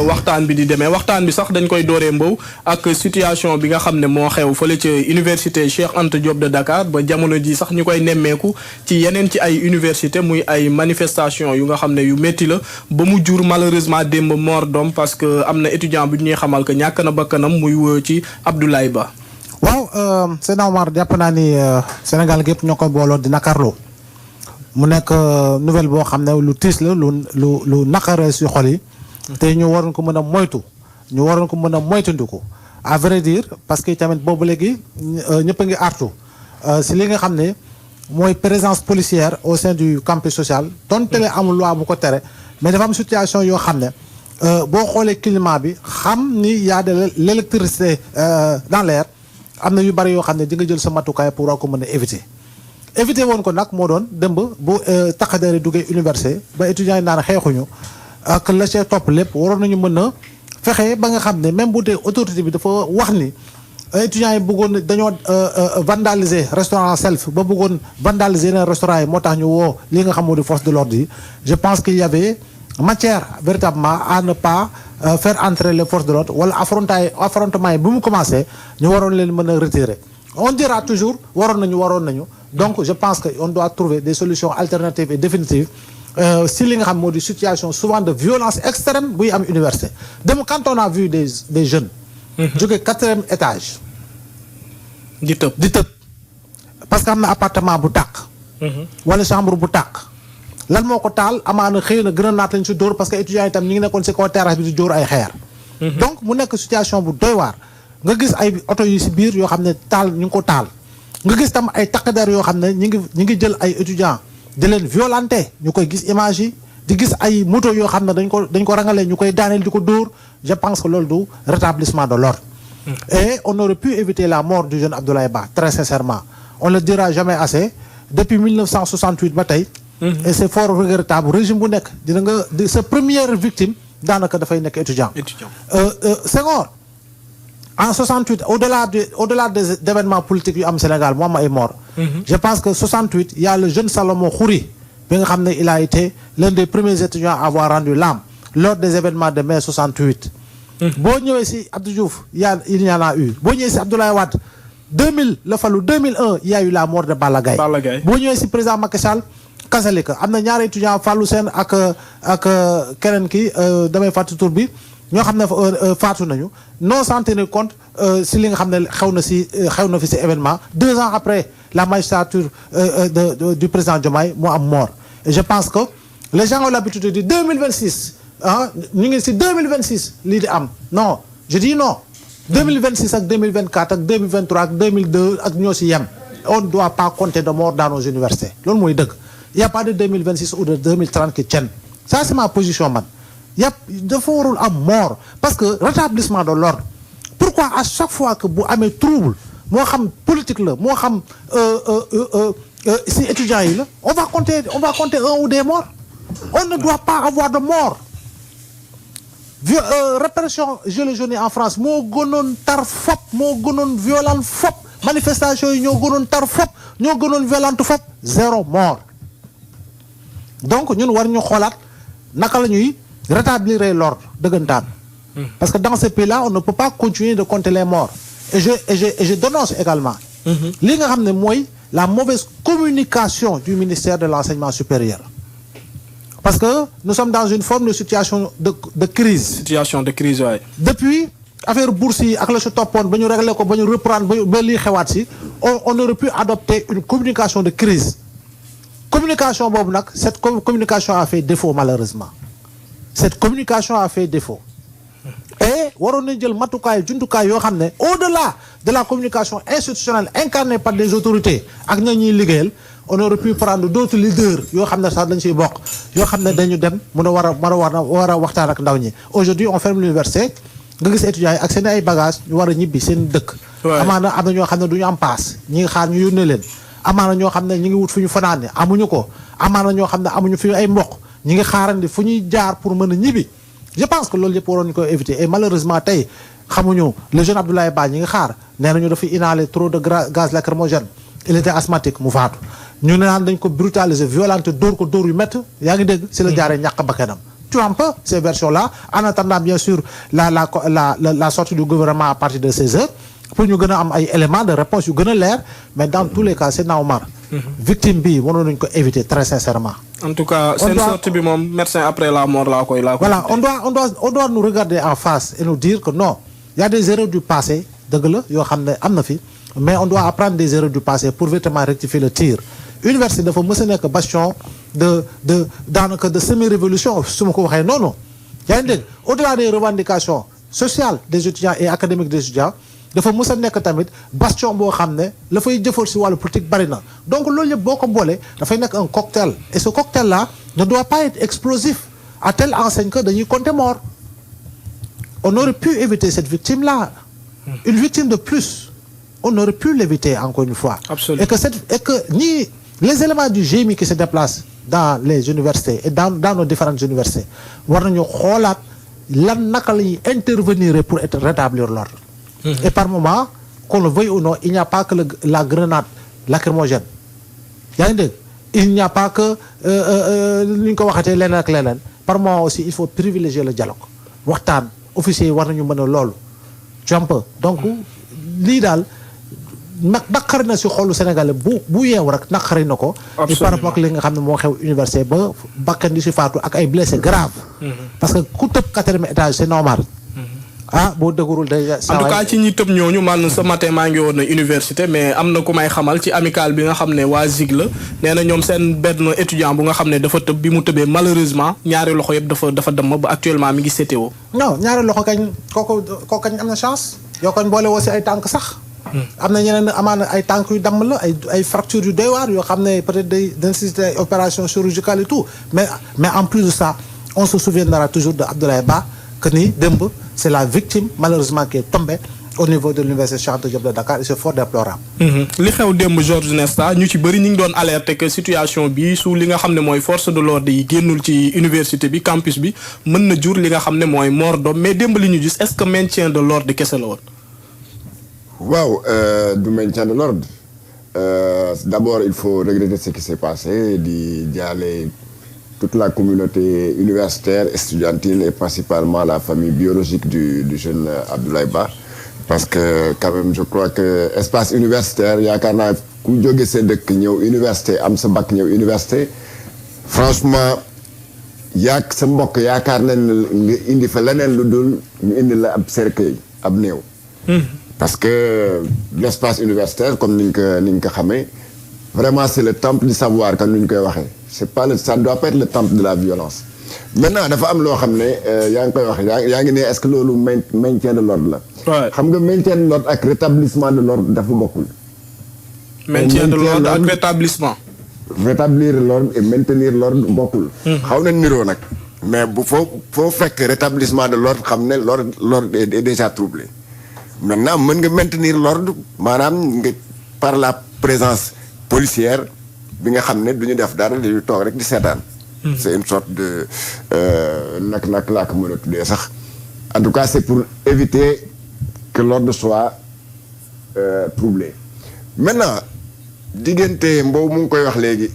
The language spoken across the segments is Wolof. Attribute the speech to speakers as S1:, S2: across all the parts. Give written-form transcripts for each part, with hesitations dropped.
S1: waxtaan bi di demee waxtaan bi sax dañ koy dooree Mbow ak situation bi nga xam ne moo xew fële ca université Cheikh Anta Diop de Dakar ba jamono ji sax ñu koy nemmeeku ci yeneen ci ay université muy ay manifestation yu nga xam ne yu métti la ba mu jur malheureusement démb mort d'homme parce que am na étudiant bu ñuy xamal que ñàkk na bakkanam muy ci Abdoulaye Ba.
S2: waaw Seydina Omar jàpp naa ni Sénégal gépp ñoo koy booloo di nakarloo mu nekk nouvelle boo xam ne lu tiis la lu nakaree si xol yi. te ñu waroon ko mën a moytu ñu waroon ko mën a moytandiku à vrai dire parce que tamit boobu léegi ñëpp a ngi artu si li nga xam ne mooy présence policière au sein du campus social donte le amul loi bu ko tere mais dafa am situation yoo xam ne boo xoolee climat bi xam ni y a de l'électricité dans l'air am na yu bari yoo xam ne di nga jël sa matukaay pour war ko mën a éviter woon ko nag moo doon dëmb bu taqadeeri duggee université ba étudiants yi naan xeexuñu ak la cee topp lépp waroon nañu mën a fexe ba nga xam ne même bu dee autorité bi dafa wax ni étudiants yi bëggoon dañoo vandaliser restaurant self ba bëggoon vandaliser yeneen restaurant yi moo tax ñu woo li nga xam moo di force de l'ordre yi je pense qu'il y avait matière véritablement à ne pas faire entrer les forces de l'ordre wala affrontement yi bu mu commencé ñu waroon leen mën a retirer on dira toujours waroon nañu donc je pense que on doit trouver des solutions alternatives et définitives si li nga xam moo di situation souvent de violence extrême buy am université dem quand on a vu des jeunes jóge 4e étage di tëb parce que am na appartement bu tàq wala chambre bu tàq lan moo ko taal amaana xëy na gën a naat lañ si dóor parce que étudiants itam ñi ngi nekkoon si kaw terrasse bi di dóor ay xeer donc mu nekk situation bu doy waar nga gis ay oto yi si biir yoo xam ne taal ñu ngi ko taal nga gis tam ay taqader yoo xam ne ñi ngi jël ay étudiants di leen violenté ñu koy gis image yi di gis ay moto yoo xam ne dañ ko rangalee ñu koy daaneel di ko dóor je pense que loolu du rétablissement de l'ordre et on aurait pu éviter la mort du jeune Abdoulaye Ba très sincèrement on le dira jamais assez depuis 1968 ba tey et c'est fort regrettable régime bu nekk dina nga sa première victime daanaka dafay nekk étudiant Senghor en 68 au-delà des événements politiques yu am Sénégal mu am ay mort je pense que 68 il y a le jeune Salomon Khouri bi nga xam ne il a été l'un des premiers étudiants à avoir rendu l'âme lors des événements de mai 68 boo ñëwee si Abdou Diouf il y en a eu boo ñëwee si Abdoulaye Wade 2000 la falu 2001 il y a eu la mort de Balla Gaye boo ñëwee si président Macky Sall kasalika am na ñaari étudiants Fallou Sène ak keneen ki damay fàtte tur bi ñoo xam ne faatu nañu non sans tenir compte si li nga xam ne xew na fi si événement 2 ans après la magistrature du président Diomaye moo am mort et je pense que les gens ont l'habitude de dire 2026 ñu ngi si 2026 lii di am non je dis non 2026 ak 2024 ak 2023 ak 2002 ak ñoo si yem on ne doit pas compter de mort dans nos universités loolu mooy dëgg il y a pas de 2026 ou de 2030 qui tiennent ça c'est ma position man dafa warul am mort parce que rétablissement de l'ordre pourquoi à chaque fois que bu amee trouble moo xam politique la moo xam si étudiants yi la on va compter un ou des morts on ne doit pas avoir de mort répression gilets jaunes en France moo gënoon tar fop moo gënoon violent fop manifestation yi ñoo gënoon tar fop ñoo gënoon violente fop 0 mort donc ñun war ñu xoolaat naka la ñuy rétablir l'ordre dëggantaan parce que dans ce pays-là on ne peut pas continuer de compter les morts et je dénonce également li nga xam ne mooy la mauvaise communication du ministère de l'enseignement supérieur parce que nous sommes dans une forme de situation de crise
S1: waaye
S2: depuis affaire bourse yi ak la si toppoon ba ñu régler ko ba ñu reprendre ba lii xewaat si on aurait pu adopter une communication de crise communication boobu nag cette communication a fait défaut malheureusement cette communication a fait défaut et waroon nañ jël matukaay jumtukaay yoo xam ne au-delà de la communication institutionnelle incarnée par des autorités ak ña ñuy liggéeyal on aurait pu prendre d'autres leaders yoo xam ne sax dañ siy bokk yoo xam ne dañu dem mun a war a waxtaan ak ndaw ñi aujourd'hui on ferme l'université nga gis étudiants yi ak seen ay bagages ñu war a ñibbi seen dëkk amaana am na ñoo xam ne du ñu am paas ñi ngi xaar ñu yónnee leen amaana ñoo xam ne ñi ngi wut fu ñu fanaane amuñu ko amaana ñoo xam ne amuñu fi ay mbokk ñi ngi xaarandi fu ñuy jaar pour mën a ñibbi je pense que loolu yëpp waroon ñu ko éviter et malheureusement tey xamuñu le jeune Abdoulaye Ba ñi ngi xaar nee nañu dafa inhaler trop de gaz lacrymogène il était asthmatique mu faatu ñu ne naan dañ ko brutaliser violenter dóor ko dóor yu métti yaa ngi dégg si la jaaree ñàkk bakkanam fluctue un peu ces versions-là en attendant bien sûr la sortie du gouvernement à partir de 16 heures pour ñu gën a am ay éléments de réponse yu gën a leer mais dans tous les cas c'est Omar victime bi mënoon nañu ko éviter très sincèrement.
S1: En tout cas seen sortie bi moom médecin après la mort laa koy
S2: voilà on doit nous regarder en face et nous dire que non il y a des erreurs du passé dëgg la yoo xam ne am na fi mais on doit apprendre des erreurs du passé pour véritablement rectifier le tir. Université dafa mës a nekk bastion daanaka de semi-révolution su ma ko waxee noonu yaa ngi dégg au-delà des revendications sociales des étudiants et académiques des étudiants dafa mës a nekk tamit bastion boo xam ne la fay jëfal si wàllu politique bari na donc loolu yëpp boo ko boolee dafay nekk un cocktail et ce cocktail là ne doit pas être explosif à telle enseigne que dañuy compter mort. On aurait pu éviter cette victime là une victime de plus on aurait pu l'éviter encore une fois.
S1: Absolument.
S2: et que les éléments du GMI qui se déplacent dans les universités et dans nos différentes universités war nañu xoolaat lan naka la ñuy intervenir pour rétablir l'ordre. Et par moment qu'on le veuille ou non il n'y a pas que la grenade lacrymogène yaa ngi dégg il n'y a pas que ni ñu ko waxatee leneen ak leneen par moment aussi il faut privilégier le dialogue waxtaan officiers yi war nañu mën a loolu tu vois donc lii daal naqari na si xolu Sénégalais bu yeew rek naqari na ko. et par rapport ak li nga xam ne moo xew université ba bakkan di si faatu ak ay blessés graves. parce que ku tëb 4e étage c'est normal. boo dëgërul day.
S1: en tout cas ci ñi tëb ñooñu man ce matin maa ngi woon na université mais am na ku may xamal ci amical bi nga xam ne waa ZIG la nee na ñoom seen benn étudiant bu nga xam ne dafa tëb bi mu tëbee malheureusement ñaari loxo yëpp dafa damm ba actuellement mi ngi CTO.
S2: non ñaari loxo kañ kooku kañ am na chance. yoo koñ boole woo si ay tànk sax. am na ñeneen amaana ay tànk yu damm la ay fractures yu doy waar yoo xam ne peut-être day nécessiter ay opération chirurgicale et tout mais en plus de ça on se souviendra toujours de Abdoulaye Ba que ni démb c'est la victime malheureusement qui est tombée au niveau de l'université Cheikh Anta Diop de Dakar et c'est fort déplorable.
S1: li xew démb Georges Nesta ñu ci bëri ñu ngi doon alerter que situation bi su li nga xam ne mooy force de l'ordre yi génnul ci université bi campus bi mën na jur li nga xam ne mooy mort d'homme mais démb li ñu gis est-ce que maintien de l'ordre kese la woon.
S3: waaw du maintien de l'ordre d'abord il faut regretter ce qui s'est passé di jaale toute la communauté universitaire estudiantine et principalement la famille biologique du jeune Abdoulaye Ba parce que quand même je crois que espace universitaire yaakaar naa ku jóge sa dëkk ñëw université am sa bac ñëw université franchement sa mbokk yaakaar nañ nga indi fa leneen lu dul ñu indi la ab cercueil ab néew. Parce que l'espace universitaire comme ni ñu ko xamee vraiment c'est le temple du savoir comme ni ñu koy waxee c'est pas ça doit pas être le temple de la violence. Maintenant dafa am loo xam ne yaa ngi koy wax yaa ngi ne est-ce que loolu maintien de l'ordre la. xam nga maintien de l'ordre ak rétablissement de l'ordre dafa bokkul.
S1: maintien de l'ordre ak rétablissement.
S3: rétablir l'ordre et maintenir l'ordre bokkul. xaw na niroo nag mais bu foo fekk rétablissement de l'ordre xam ne l'ordre est déjà troublé. Maintenant mën nga maintenir l'ordre maanaam nga par la présence policière bi nga xam ne du ñu def dara dañuy toog rek di seetaan. C'est une sorte de nag laa ko mën a tuddee sax en tout cas c'est pour éviter que l'ordre soit troublé. Maintenant diggante Mbow mu ngi koy wax léegi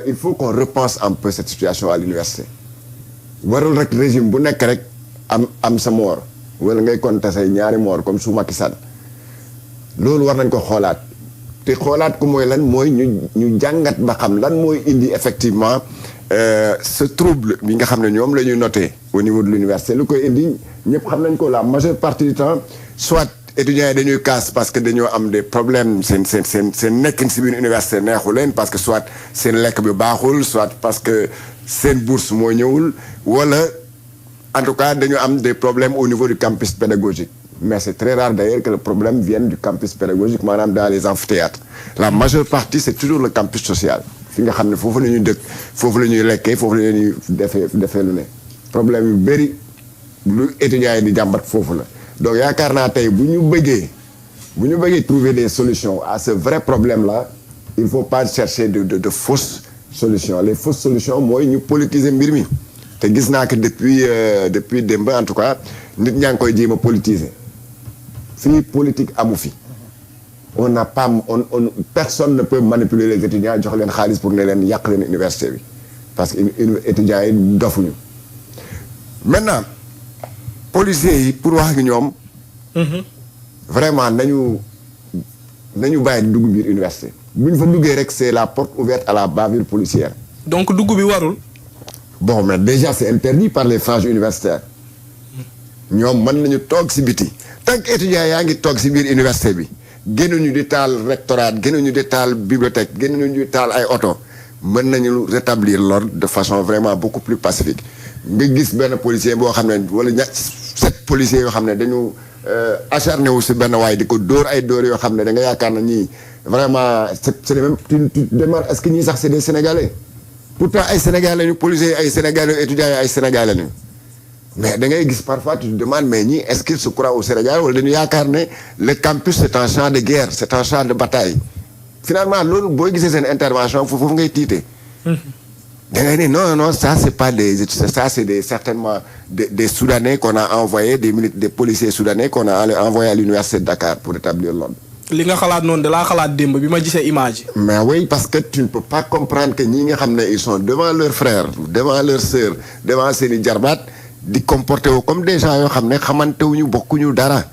S3: il faut qu'on repense un peu cette situation à l'université warul rek régime bu nekk rek am sa mort. wala ngay compter say ñaari moor comme su Macky Sall loolu war nañ ko xoolaat te xoolaat ko mooy lan mooy ñu jàngat ba xam lan mooy indi effectivement ce trouble bi nga xam ne ñoom la ñuy noter au niveau de l'université lu koy indi ñëpp xam nañ ko la majeure partie du temps soit étudiants yi dañuy casse parce que dañoo am des problèmes seen nekkin si biir université neexu leen parce que soit seen lekk bi baaxul soit parce que seen bourse moo ñëwul wala en tout cas dañu am des problèmes au niveau du campus pédagogique mais c'est très rare d'ailleurs que le problème vienne du campus pédagogique maanaam dans les amphithéâtres la majeure partie c'est toujours le campus social fi nga xam ne foofu la ñuy dëkk foofu la ñuy lekkee foofu la ñuy defee lu ne problème yu bëri lu étudiants yi di jàmbat foofu la donc yaakaar naa tey bu ñu bëggee trouver des solutions à ce vrai problème là il faut pas chercher de fausses solutions les fausses solutions mooy ñu politiser mbir mi te gis naa que depuis démb en tout cas nit ñaa ngi koy jéem a politiser fii politique amu fi on n'a pas personne ne peut manipuler les étudiants jox leen xaalis pour ne leen yàq leen université bi parce que étudiants yi dofuñu maintenant policiers yi pour wax ak ñoom. vraiment nañu bàyyi dugg biir université. bu ñu fa duggee rek c'est la porte ouverte à la bavure policière.
S1: donc dugg bi warul.
S3: bon mais déjà c'est interdit par les franges universitaires. ñoom mën nañu toog si biti. tant que étudiants yaa ngi toog si biir université bi. génnuñu di taal rectorat génnuñu di taal bibliothèque génnuñu di taal ay oto. mën nañu rétablir l'ordre de façon vraiment beaucoup plus pacifique. nga gis benn policier boo xam ne wala 7 policiers yoo xam ne dañu acharné wu si benn waay di ko dóor ay dóor yoo xam ne da nga yaakaar na ñii vraiment c'est les mêmes tu demandes est-ce que ñii sax c'est des Sénégalais. pourtant ay Sénégalais ñu policiers ay Sénégalais étudiants ay Sénégalais ñu mais da ngay gis parfois tu te demandes mais ñii est-ce qu'ils se croient au Sénégal wala dañu yaakaar ne le campus c'est un champ de guerre c'est un champ de bataille. finalement loolu booy gisee seen intervention foofu ngay tiite. da ngay ne non ça c'est pas ça c'est certainement des Soudanais qu'on a envoyé des policiers soudanais qu'on a envoyé à l'université de Dakar pour établir l'ordre.
S1: li nga xalaat noonu de laa xalaat démb bi ma gisee image.
S3: mais oui parce que tu ne peux pas comprendre que ñi nga xam ne ils sont devant leurs frères devant leurs sœurs devant seeni jarbaat di comporter wu comme des gens yoo xam ne xamantewuñu bokkuñu dara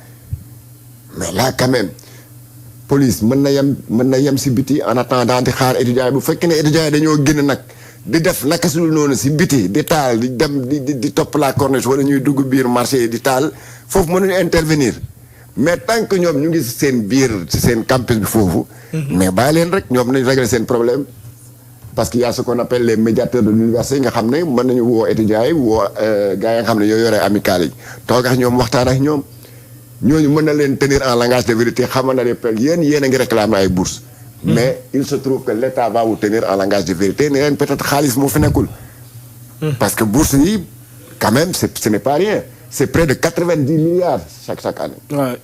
S3: mais là quand même. police mën na yem si biti en attendant di xaar étudiants yi bu fekkee ne étudiants yi dañoo génn nag di def naka su dul noonu si biti di taal di dem di topp la corniche wala ñuy dugg biir marché yi di taal foofu mënuñu intervenir mais tant que ñoom ñu ngi seen biir si seen campus bi foofu. mais bàyyi leen rek ñoom nañu régler seen problème parce qu'il y a ce qu'on appelle les médiateurs de l'université nga xam ne mën nañu woo étudiants yi woo gars yi nga xam ne ñoo yore amicale yi toog ak ñoom waxtaan ak ñoom. ñooñu mën na leen tenir en langage de vérité xamal na ne yéen a ngi réclamer ay bourses. mais il se trouve que l'État va vous tenir en langage de vérité ne leen peut-être xaalis moo fi nekkul. parce que bourses yi quand même ce n'est pas rien c'est près de 90 milliards chaque année.
S1: Ouais.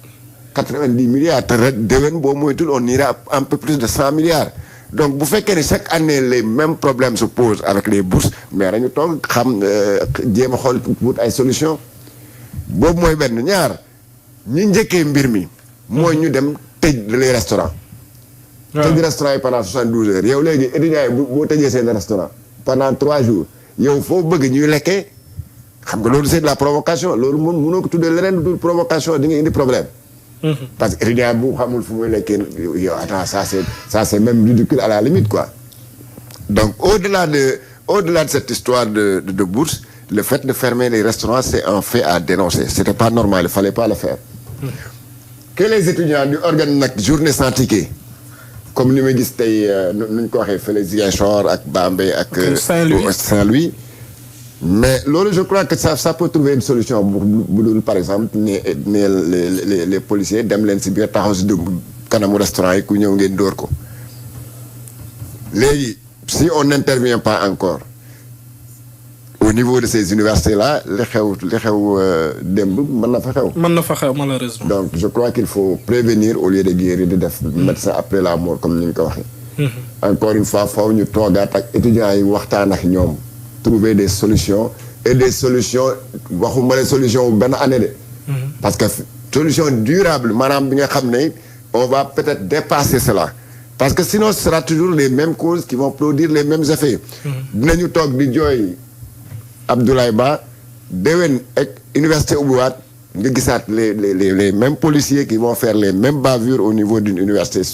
S3: 90 milliards te ren déwén boo moytul on ira un peu plus de 100 milliards. donc bu fekkee ne chaque année les mêmes problèmes se posent avec les bourses mais dañu toog xam jéem a xool wut ay solutions boobu mooy benn ñaar. ñi njëkkee mbir mi mooy ñu dem tëj les restaurants. tëj restaurants yi pendant 72 heures yow léegi étudiants yi boo tëjee seen restaurant pendant 3 jours yow foo bëgg ñuy lekkee xam nga loolu c'est de la provocation loolu moom mënoo ko tuddee leneen du provocation di nga indi problème. parce que étudiant bu xamul fu muy lekkee yow attends ça c'est même ridicule à la limite quoi. donc au-delà de cette histoire de bourse le fait de fermer les restaurants c'est un fait à dénoncer c'était pas normal il fallait pas le faire. que les étudiants du organe nag journée sans ticket comme ni ma gis tey nu ñu ko waxee fële Ziguinchor ak Bambey ak Saint-Louis mais loolu je crois que ça peut trouver une solution bu dul par exemple les policiers dem leen si biir taxaw si kanamu restaurant yi ku ñëw ngeen dóor ko léegi si on n'intervient pas encore au niveau de ces universités-là li xew démb mën na fa xew.
S1: mën na fa xew malheureusement.
S3: donc je crois qu'il faut prévenir au lieu de guérir di def médecin après la mort comme ni ñu ko waxee. encore une fois faw ñu toogaat ak étudiants yi waxtaan ak ñoom trouver des solutions et des solutions waxuma les solutions benn année de. parce que solution durable maanaam bi nga xam ne on va peut-être dépasser cela. parce que sinon ce sera toujours les mêmes causes qui vont produire les mêmes effets. dinañu toog di jooy. Abdoulaye Ba déwén ak université ubbiwaat nga gisaat les mêmes policiers qui vont faire les mêmes bavures au niveau d'une université